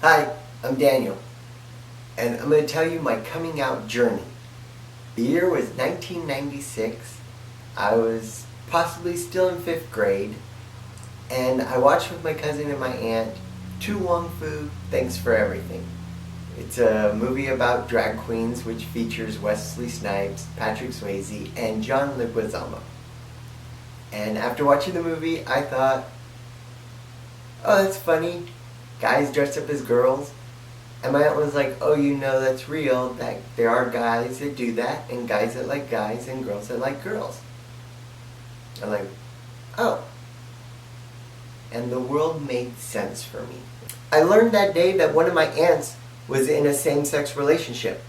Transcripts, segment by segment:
Hi, I'm Daniel, and I'm going to tell you my coming out journey. The year was 1996. I was possibly still in 5th grade, and I watched with my cousin and my aunt Tu Wong Fu, Thanks for Everything. It's a movie about drag queens which features Wesley Snipes, Patrick Swayze, and John Leguizamo. And after watching the movie, I thought, oh, that's funny. Guys dressed up as girls. And my aunt was like, oh, you know that's real, that there are guys that do that, and guys that like guys, and girls that like girls. I'm like, oh. And the world made sense for me. I learned that day that one of my aunts was in a same-sex relationship.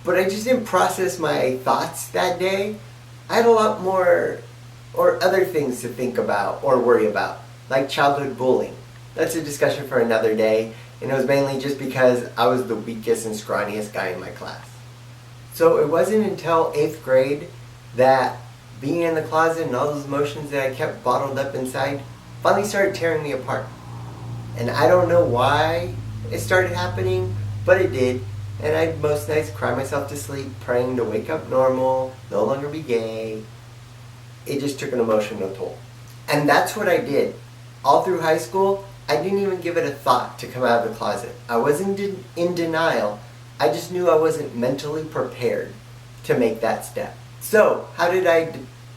But I just didn't process my thoughts that day. I had a lot more, or other things to think about, or worry about, like childhood bullying. That's a discussion for another day, and it was mainly just because I was the weakest and scrawniest guy in my class. So it wasn't until 8th grade that being in the closet and all those emotions that I kept bottled up inside finally started tearing me apart. And I don't know why it started happening, but it did. And I'd most nights cry myself to sleep, praying to wake up normal, no longer be gay. It just took an emotional toll. And that's what I did. All through high school, I didn't even give it a thought to come out of the closet. I wasn't in denial. I just knew I wasn't mentally prepared to make that step. So, how did I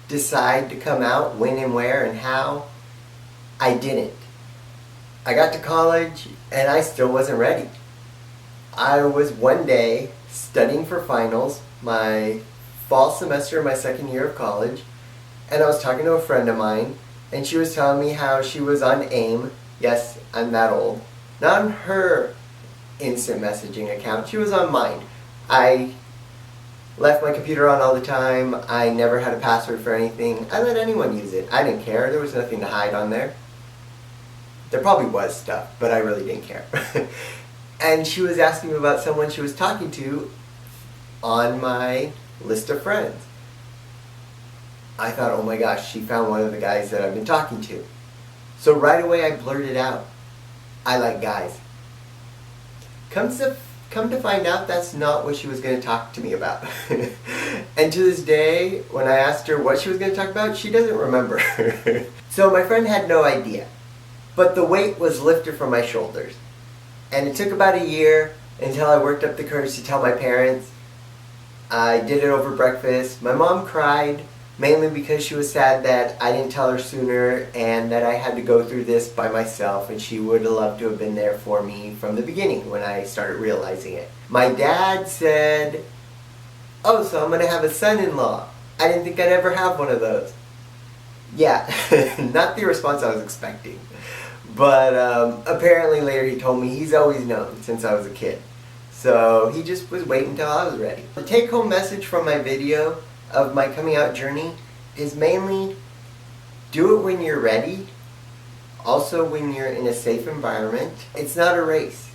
decide to come out, when and where and how? I didn't. I got to college and I still wasn't ready. I was one day studying for finals, my fall semester, my second year of college, and I was talking to a friend of mine, and she was telling me how she was on AIM. Yes, I'm that old. Not on her instant messaging account, she was on mine. I left my computer on all the time. I never had a password for anything. I let anyone use it. I didn't care. There was nothing to hide on there. There probably was stuff, but I really didn't care. And she was asking me about someone she was talking to on my list of friends. I thought, oh my gosh, she found one of the guys that I've been talking to. So right away I blurted out, I like guys. Come to find out, that's not what she was going to talk to me about. And to this day, when I asked her what she was going to talk about, she doesn't remember. So my friend had no idea. But the weight was lifted from my shoulders. And it took about a year until I worked up the courage to tell my parents. I did it over breakfast. My mom cried, mainly because she was sad that I didn't tell her sooner and that I had to go through this by myself, and she would have loved to have been there for me from the beginning when I started realizing it. My dad said, oh, so I'm going to have a son-in-law. I didn't think I'd ever have one of those. Yeah, not the response I was expecting. But apparently later he told me he's always known since I was a kid. So he just was waiting until I was ready. The take-home message from my video of my coming out journey is mainly do it when you're ready. Also when you're in a safe environment. It's not a race.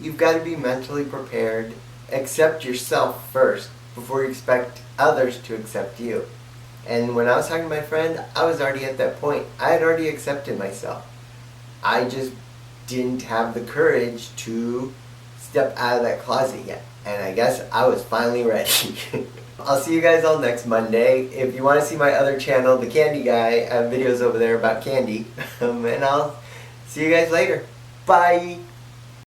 You've got to be mentally prepared. Accept yourself first before you expect others to accept you. And when I was talking to my friend, I was already at that point. I had already accepted myself. I just didn't have the courage to step out of that closet yet. And I guess I was finally ready. I'll see you guys all next Monday. If you want to see my other channel, The Candy Guy, I have videos over there about candy. And I'll see you guys later. Bye!